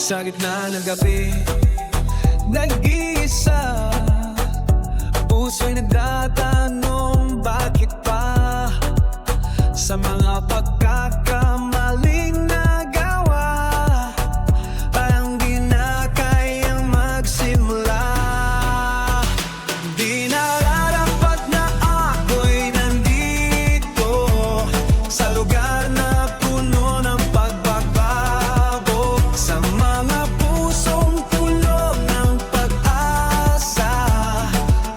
Sa gitna ng gabi, nag-iisa, puso'y nagtatanong bakit pa sa mga pagkakamaling nagawa, parang di na kayang magsimula. Di nararapat na ako'y nandito sa lugar na puno ng pagbabago, sa mga pusong puno ng pag-asa.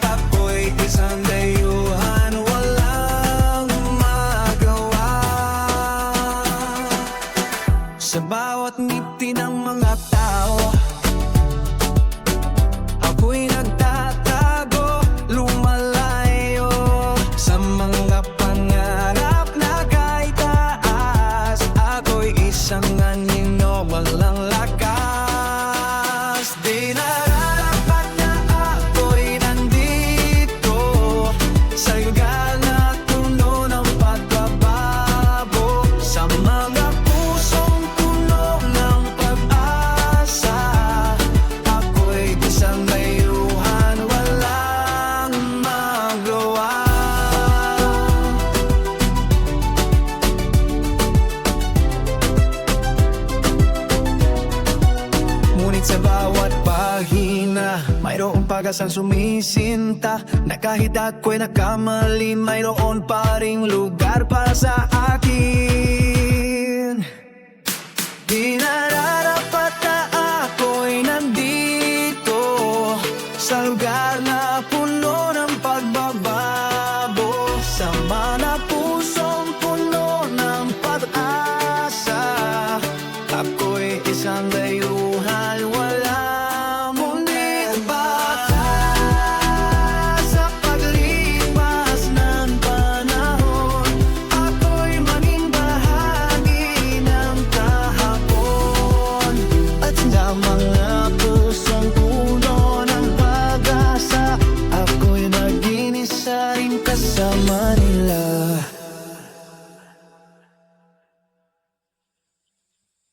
Ako'y isang dayuhan, walang magawa. Sa bawat ngiti ng mga tao, ako'y nagtatago, lumalayo sa mga pangarap na kahit taas. Ako'y isang anino, walang lakas. Di nararapat na ako'y nandito sa lugar na puno ng pagbabago, sa mga pusong puno ng pag-asa. Ako'y isang dayuhan, walang magawa. Ngunit sa bawat pahina, mayroong pag-asang sumisinta, na kahit ako'y nakamali, mayroon pa ring lugar para sa akin.